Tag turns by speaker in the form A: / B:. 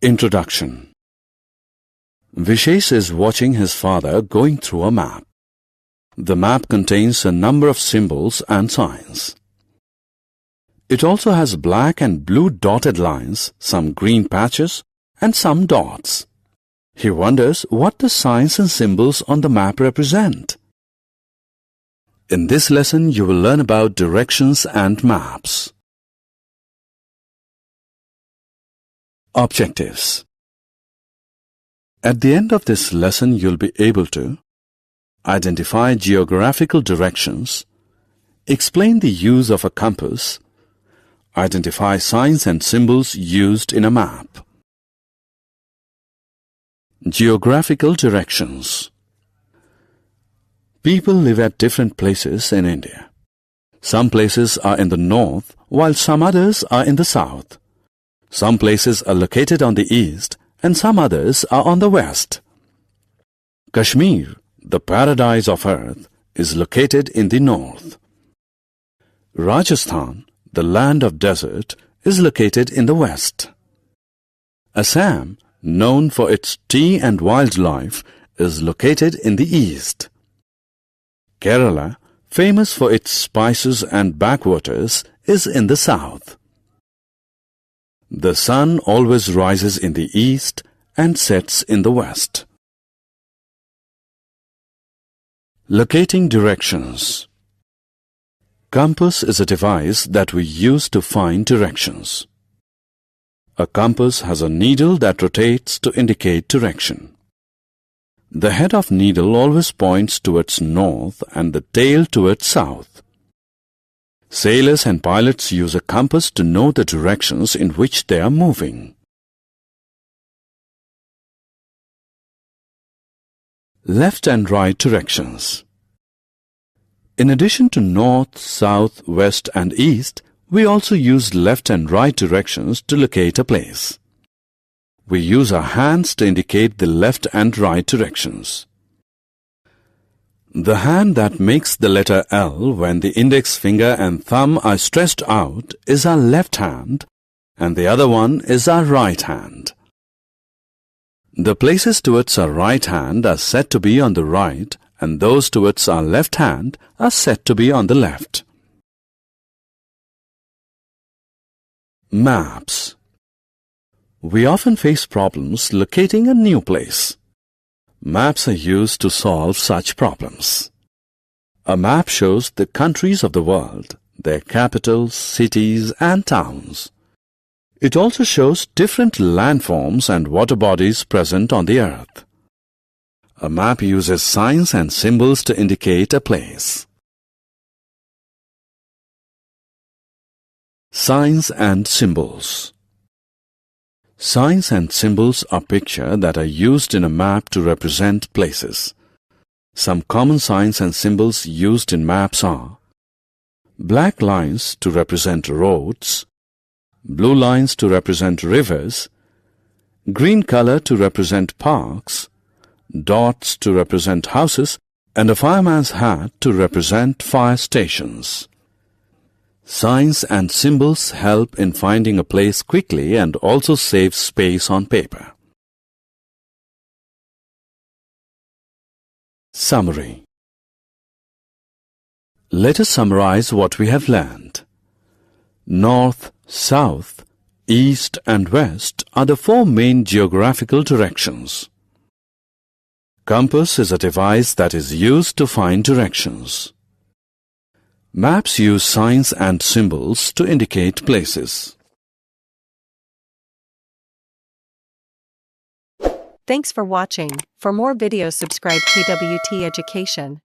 A: Introduction. Vishesh is watching his father going through a map. The map contains a number of symbols and signs. It also has black and blue dotted lines, some green patches, and some dots. He wonders what the signs and symbols on the map represent. In this lesson, you will learn about directions and maps. Objectives. At the end of this lesson, you'll be able to identify geographical directions, explain the use of a compass, identify signs and symbols used in a map. Geographical directions. People live at different places in India. Some places are in the north, while some others are in the south. Some places are located on the east, and some others are on the west. Kashmir, the paradise of earth, is located in the north. Rajasthan, the land of desert, is located in the west. Assam, known for its tea and wildlife, is located in the east. Kerala, famous for its spices and backwaters, is in the south. The sun always rises in the east and sets in the west. Locating directions. Compass is a device that we use to find directions. A compass has a needle that rotates to indicate direction. The head of needle always points towards north and the tail towards south. Sailors and pilots use a compass to know the directions in which they are moving. Left and right directions. In addition to north, south, west and east, we also use left and right directions to locate a place. We use our hands to indicate the left and right directions. The hand that makes the letter L when the index finger and thumb are stretched out is our left hand, and the other one is our right hand. The places towards our right hand are said to be on the right, and those towards our left hand are said to be on the left. Maps. We often face problems locating a new place. Maps are used to solve such problems. A map shows the countries of the world, their capitals, cities and towns. It also shows different landforms and water bodies present on the earth. A map uses signs and symbols to indicate a place. Signs and symbols. Signs and symbols are pictures that are used in a map to represent places. Some common signs and symbols used in maps are black lines to represent roads, blue lines to represent rivers, green color to represent parks, dots to represent houses, and a fireman's hat to represent fire stations. Signs and symbols help in finding a place quickly and also save space on paper. Summary. Let us summarize what we have learned. North, south, east and west are the four main geographical directions. Compass is a device that is used to find directions. Maps use signs and symbols to indicate places.
B: Thanks for watching. For more videos, subscribe KWT Education.